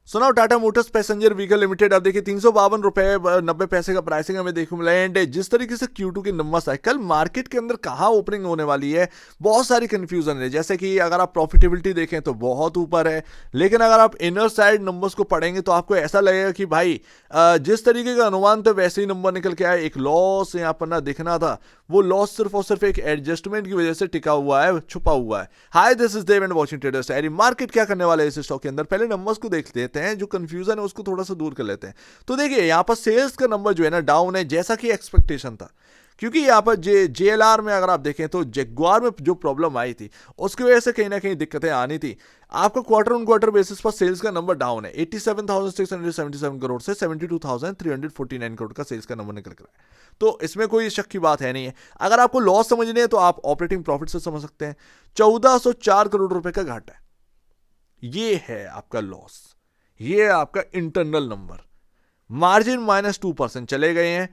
सुनाओ Tata Motors passenger vehicle limited, अब देखिए 352 रुपए 90 पैसे का प्राइसिंग हमें देखने को मिला है। एंड जिस तरीके से Q2 की नंबर्स आए, कल मार्केट के अंदर कहाँ ओपनिंग होने वाली है, बहुत सारी कंफ्यूजन है। जैसे कि अगर आप प्रॉफिटेबिलिटी देखें तो बहुत ऊपर है, लेकिन अगर आप इनर साइड नंबर्स को पढ़ेंगे तो आपको ऐसा लगेगा कि भाई जिस तरीके का अनुमान था वैसे ही नंबर निकल के आए। एक लॉस यहाँ पर ना दिखना था, वो लॉस सिर्फ और सिर्फ एक एडजस्टमेंट की वजह से टिका हुआ है, छुपा हुआ है। Hi, this is Dev and watching traders diary. Market क्या करने वाला है इस स्टॉक के अंदर, पहले नंबर्स को देख लेते हैं, जो कंफ्यूजन है उसको थोड़ा सा दूर कर लेते हैं। तो देखिए यहाँ पर सेल्स का नंबर जो है ना डाउन है, जैसा कि एक्सपेक्टेशन था। क्योंकि यहाँ पर JLR में अगर आप देखें तो जगुआर में जो प्रॉब्लम आई थी उसकी वजह से कहीं ना कहीं दिक्कतें आनी थी। आपका क्वार्टर ऑन क्वार्टर बेसिस पर सेल्स का नंबर डाउन है, 87,677 करोड़ से 72,349 करोड़ का सेल्स का नंबर निकल कर है। तो इसमें कोई शक की बात है नहीं है। अगर आपको लॉस समझनी है तो आप ऑपरेटिंग प्रॉफिट से समझ सकते हैं, 1404 करोड़ रुपए का घाटा है। ये है आपका लॉस, ये है आपका इंटरनल नंबर। मार्जिन -2% चले गए हैं।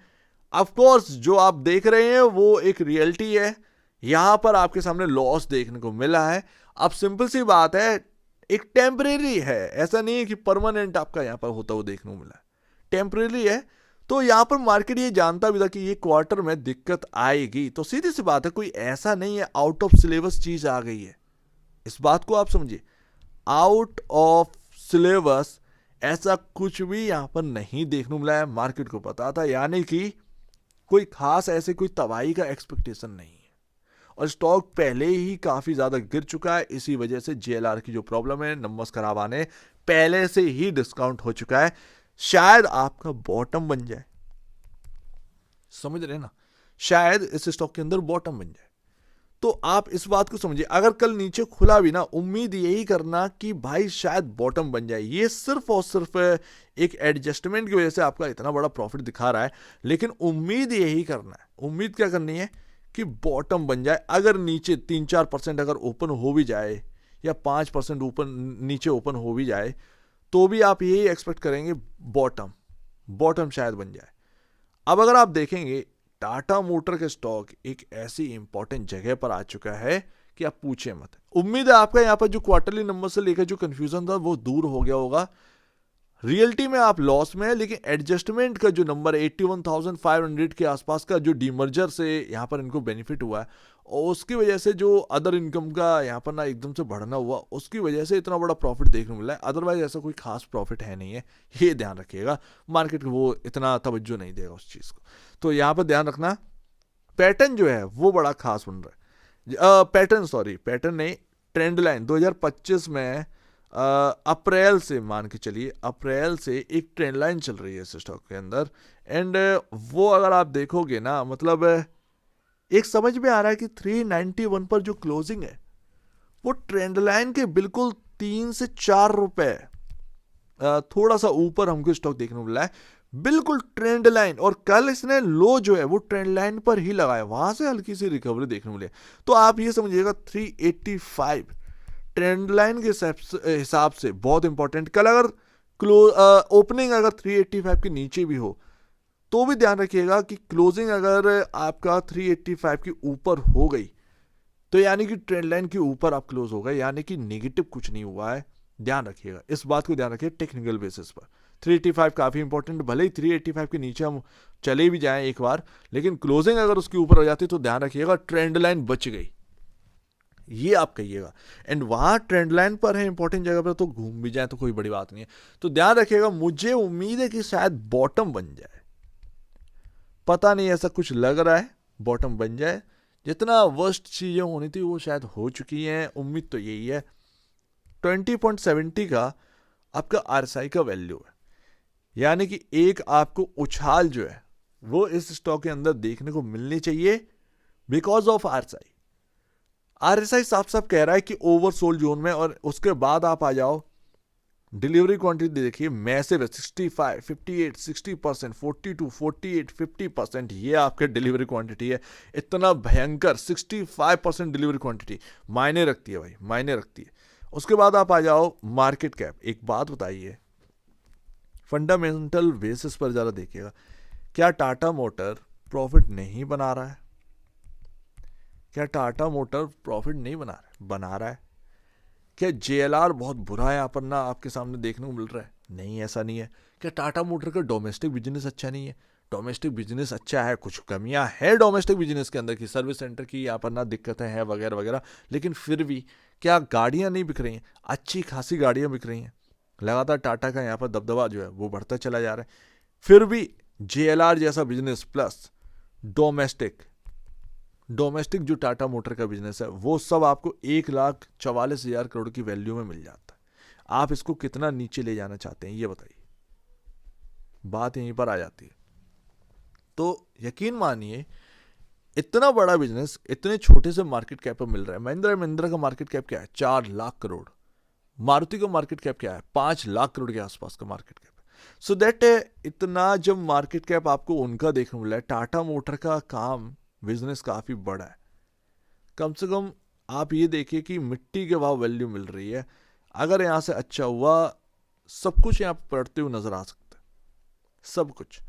ऑफ कोर्स जो आप देख रहे हैं वो एक रियलिटी है, यहां पर आपके सामने लॉस देखने को मिला है। अब सिंपल सी बात है, एक टेम्परेरी है, ऐसा नहीं है कि परमानेंट आपका यहां पर होता हुआ देखने को मिला है, टेम्परेरी है। तो यहां पर मार्केट ये जानता भी था कि ये क्वार्टर में दिक्कत आएगी, तो सीधी सी बात है, कोई ऐसा नहीं है आउट ऑफ सिलेबस चीज आ गई है। इस बात को आप समझिए, आउट ऑफ सिलेबस ऐसा कुछ भी यहां पर नहीं देखने को मिला है। मार्केट को पता था, यानी कि कोई खास ऐसे कोई तबाही का एक्सपेक्टेशन नहीं है। और स्टॉक पहले ही काफी ज्यादा गिर चुका है, इसी वजह से JLR की जो प्रॉब्लम है, नंबर्स खराब आने, पहले से ही डिस्काउंट हो चुका है। शायद आपका बॉटम बन जाए, समझ रहे ना, शायद इस स्टॉक के अंदर बॉटम बन जाए। तो आप इस बात को समझिए, अगर कल नीचे खुला भी ना, उम्मीद यही करना कि भाई शायद बॉटम बन जाए। ये सिर्फ और सिर्फ एक एडजस्टमेंट की वजह से आपका इतना बड़ा प्रॉफिट दिखा रहा है, लेकिन उम्मीद यही करना है। उम्मीद क्या करनी है कि बॉटम बन जाए। अगर नीचे 3-4% अगर ओपन हो भी जाए, या 5% ऊपर नीचे ओपन हो भी जाए, तो भी आप यही एक्सपेक्ट करेंगे बॉटम, बॉटम शायद बन जाए। अब अगर आप देखेंगे, टाटा मोटर के स्टॉक एक ऐसी इंपॉर्टेंट जगह पर आ चुका है कि आप पूछे मत। उम्मीद है आपका यहाँ पर जो क्वार्टरली नंबर से लेकर जो कंफ्यूजन था वो दूर हो गया होगा। रियलिटी में आप लॉस में है, लेकिन एडजस्टमेंट का जो नंबर 81,500 के आसपास का जो डीमर्जर से यहाँ पर इनको बेनिफिट हुआ है, और उसकी वजह से जो अदर इनकम का यहाँ पर ना एकदम से बढ़ना हुआ, उसकी वजह से इतना बड़ा प्रॉफिट देखने को मिला है। अदरवाइज ऐसा कोई खास प्रॉफिट है नहीं है, ये ध्यान रखिएगा। मार्केट वो इतना तवज्जो नहीं देगा उस चीज़ को, तो यहाँ पर ध्यान रखना। पैटर्न जो है वो बड़ा खास बन रहा है। पैटर्न नहीं, ट्रेंड लाइन 2025 में अप्रैल से, मान के चलिए अप्रैल से एक ट्रेंड लाइन चल रही है इस स्टॉक के अंदर। एंड वो अगर आप देखोगे ना, मतलब एक समझ में आ रहा है कि 391 पर जो क्लोजिंग है वो ट्रेंड लाइन के बिल्कुल 3 से 4 रुपए थोड़ा सा ऊपर हमको स्टॉक देखने को मिला है, बिल्कुल ट्रेंड लाइन। और कल इसने लो जो है वो ट्रेंड लाइन पर ही लगाया, वहां से हल्की सी रिकवरी देखने को मिली। तो आप ये समझिएगा 385 ट्रेंड लाइन के हिसाब से बहुत इंपॉर्टेंट। कल अगर ओपनिंग अगर 385 के नीचे भी हो तो भी ध्यान रखिएगा कि क्लोजिंग अगर आपका 385 के ऊपर हो गई तो यानी कि ट्रेंड लाइन के ऊपर आप क्लोज हो गए, यानी कि नेगेटिव कुछ नहीं हुआ है। ध्यान रखिएगा, इस बात को ध्यान रखिए टेक्निकल बेसिस पर। 385 काफी इंपॉर्टेंट, भले ही 385 के नीचे हम चले भी जाएं एक बार, लेकिन क्लोजिंग अगर उसके ऊपर हो जाती तो ध्यान रखिएगा ट्रेंड लाइन बच गई, ये आप कहिएगा। एंड वहां ट्रेंड लाइन पर है इंपॉर्टेंट जगह पर, तो घूम भी जाए तो कोई बड़ी बात नहीं है। तो ध्यान रखिएगा, मुझे उम्मीद है कि शायद बॉटम बन जाए, पता नहीं ऐसा कुछ लग रहा है, बॉटम बन जाए। जितना वर्स्ट चीजें होनी थी वो शायद हो चुकी हैं, उम्मीद तो यही है। 20.70 का आपका RSI का वैल्यू है, यानी कि एक आपको उछाल जो है वो इस स्टॉक के अंदर देखने को मिलनी चाहिए बिकॉज ऑफ RSI साफ साफ कह रहा है कि ओवरसोल्ड जोन में। और उसके बाद आप आ जाओ, डिलीवरी क्वांटिटी देखिए मैसिव है, 65, 58, 60%, 42, 48, 50%, ये आपके डिलीवरी क्वांटिटी है। इतना भयंकर 65% डिलीवरी क्वांटिटी मायने रखती है भाई, मायने रखती है। उसके बाद आप आ जाओ मार्केट कैप। एक बात बताइए, फंडामेंटल बेसिस पर जरा देखिएगा, क्या टाटा मोटर प्रॉफिट नहीं बना रहा है? क्या टाटा मोटर प्रॉफिट नहीं बना रहा है? बना रहा है। क्या JLR बहुत बुरा है यहाँ पर ना आपके सामने देखने को मिल रहा है? नहीं, ऐसा नहीं है। क्या टाटा मोटर का डोमेस्टिक बिजनेस अच्छा नहीं है? डोमेस्टिक बिजनेस अच्छा है, कुछ कमियां है डोमेस्टिक बिजनेस के अंदर की, सर्विस सेंटर की यहाँ पर ना दिक्कतें हैं वगैरह वगैरह, लेकिन फिर भी क्या गाड़ियां नहीं बिक रही हैं? अच्छी खासी गाड़ियां बिक रही हैं। लगातार टाटा का यहाँ पर दबदबा जो है वो बढ़ता चला जा रहा है। फिर भी JLR जैसा बिजनेस प्लस डोमेस्टिक डोमेस्टिक जो टाटा मोटर का बिजनेस है वो सब आपको 1,44,000 करोड़ की वैल्यू में मिल जाता है। आप इसको कितना नीचे ले जाना चाहते हैं ये बताइए, बात यहीं पर आ जाती है। तो यकीन मानिए इतना बड़ा बिजनेस इतने छोटे से मार्केट कैप पर मिल रहा है। महिंद्रा का मार्केट कैप क्या है? 4,00,000 करोड़। मारुति का मार्केट कैप क्या है? 5,00,000 करोड़ के आसपास का मार्केट कैप। सो दैट इतना जब मार्केट कैप आपको उनका देखने मिला है, टाटा मोटर का काम बिजनेस काफी बड़ा है। कम से कम आप ये देखिए कि मिट्टी के भाव वैल्यू मिल रही है। अगर यहां से अच्छा हुआ, सब कुछ यहां पढ़ते हुए नजर आ सकता है, सब कुछ।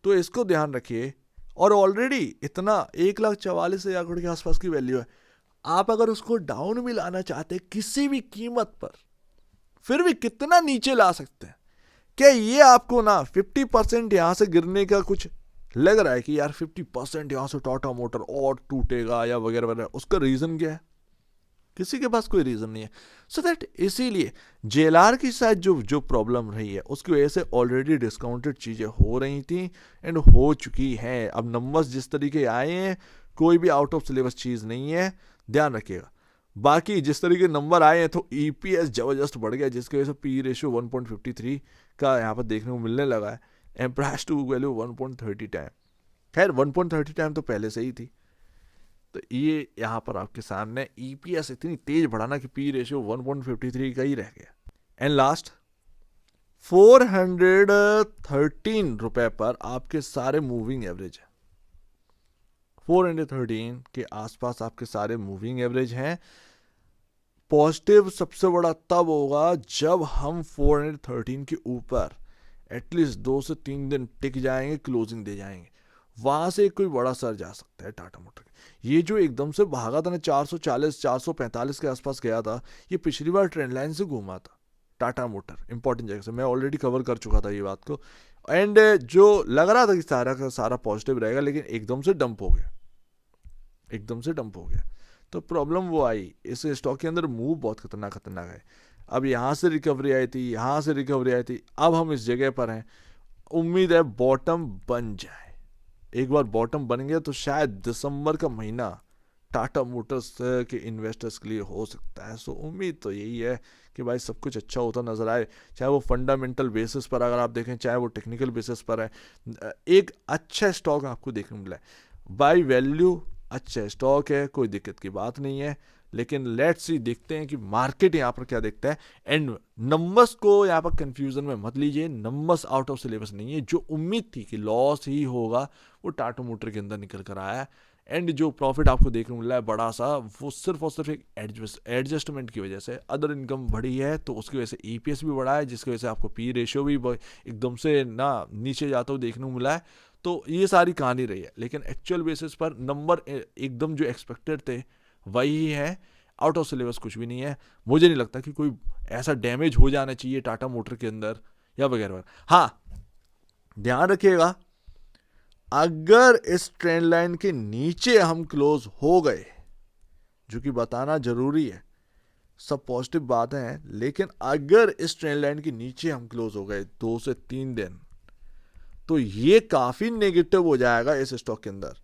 तो इसको ध्यान रखिए। और ऑलरेडी इतना 1,44,000 करोड़ के आसपास की वैल्यू है। आप अगर उसको डाउन भी लाना चाहते हैं किसी भी कीमत पर, फिर भी कितना नीचे ला सकते हैं? क्या ये आपको ना 50% यहां से गिरने का कुछ लग रहा है कि यार 50% यहां से टाटा मोटर और टूटेगा या वगैरह वगैरह? उसका रीजन क्या है? किसी के पास कोई रीजन नहीं है। सो दैट इसीलिए JLR की शायद जो प्रॉब्लम रही है उसकी वजह से ऑलरेडी डिस्काउंटेड चीजें हो रही थी एंड हो चुकी हैं। अब नंबर्स जिस तरीके आए हैं, कोई भी आउट ऑफ सिलेबस चीज नहीं है, ध्यान रखिएगा। बाकी जिस तरीके नंबर आए हैं तो EPS जबरदस्त बढ़ गया, जिसकी वजह से P रेशियो 1.53 का यहाँ पर देखने को मिलने लगा है। And price to value 1.30 time. खैर 1.30 टाइम तो पहले से ही थी। तो ये यहाँ पर आपके सामने EPS इतनी तेज बढ़ा ना कि P रेशियो 1.53 का ही रह गया। एंड लास्ट 413 रुपए पर आपके सारे मूविंग एवरेज है। 413 के आसपास आपके सारे मूविंग एवरेज हैं। पॉजिटिव सबसे बड़ा तब होगा जब हम 413 के ऊपर एटलीस्ट 2 से 3 दिन टिक जाएंगे, क्लोजिंग दे जाएंगे, वहां से कोई बड़ा सर जा सकता है टाटा मोटर। ये जो एकदम से भागा था ना 440 445 के आसपास गया था, ये पिछली बार ट्रेंड लाइन से घूमा था टाटा मोटर इंपॉर्टेंट जगह से। मैं ऑलरेडी कवर कर चुका था ये बात को। एंड जो लग रहा था कि सारा का सारा पॉजिटिव रहेगा, लेकिन एकदम से डंप हो गया, एकदम से डंप हो गया। तो प्रॉब्लम वो आई, इस स्टॉक के अंदर मूव बहुत खतरनाक है। अब यहाँ से रिकवरी आई थी, यहाँ से रिकवरी आई थी, अब हम इस जगह पर हैं। उम्मीद है बॉटम बन जाए। एक बार बॉटम बन गया तो शायद दिसंबर का महीना टाटा मोटर्स के इन्वेस्टर्स के लिए हो सकता है। सो उम्मीद तो यही है कि भाई सब कुछ अच्छा होता नजर आए, चाहे वो फंडामेंटल बेसिस पर अगर आप देखें, चाहे वो टेक्निकल बेसिस पर है। एक अच्छा स्टॉक आपको देखने को मिला है। बाय वैल्यू अच्छा स्टॉक है, कोई दिक्कत की बात नहीं है। लेकिन लेट्स सी, देखते हैं कि मार्केट यहाँ पर क्या देखता है। एंड नंबर्स को यहाँ पर कंफ्यूजन में मत लीजिए, नंबर्स आउट ऑफ सिलेबस नहीं है। जो उम्मीद थी कि लॉस ही होगा वो टाटा मोटर के अंदर निकल कर आया है। एंड जो प्रॉफिट आपको देखने को मिला है बड़ा सा, वो सिर्फ और सिर्फ एक एडजस्टमेंट की वजह से। अदर इनकम बढ़ी है तो उसकी वजह से EPS भी बढ़ा है, जिसकी वजह से आपको P रेशियो भी एकदम से ना नीचे जाता हुआ देखने को मिला है। तो ये सारी कहानी रही है। लेकिन एक्चुअल बेसिस पर नंबर एकदम जो एक्सपेक्टेड थे वही है, आउट ऑफ सिलेबस कुछ भी नहीं है। मुझे नहीं लगता कि कोई ऐसा डैमेज हो जाना चाहिए टाटा मोटर के अंदर या वगैरह। हाँ, ध्यान रखिएगा, अगर इस ट्रेंड लाइन के नीचे हम क्लोज हो गए, जो कि बताना जरूरी है, सब पॉजिटिव बातें हैं, लेकिन अगर इस ट्रेंड लाइन के नीचे हम क्लोज हो गए 2 से 3 दिन, तो ये काफी नेगेटिव हो जाएगा इस स्टॉक के अंदर।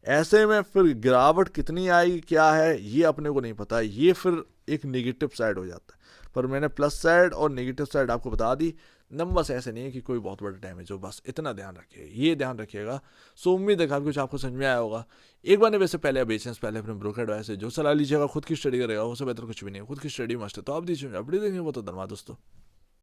ऐसे में फिर गिरावट कितनी आएगी क्या है ये अपने को नहीं पता, ये फिर एक नेगेटिव साइड हो जाता है। पर मैंने प्लस साइड और नेगेटिव साइड आपको बता दी। नंबर्स ऐसे नहीं है कि कोई बहुत बड़ा डैमेज हो, बस इतना ध्यान रखिए, ये ध्यान रखिएगा। सो उम्मीद है काफी कुछ आपको समझ में आया होगा। एक बार वैसे पहले बेचने से पहले अपने ब्रोकर एडवाइस से जो सलाह लीजिएगा खुद की स्टडी करेगा, उससे बेहतर कुछ भी नहीं है। खुद की स्टडी मस्ट है, तो आप दीजिए अपनी देखेंगे वो तो धन्यवाद दोस्तों।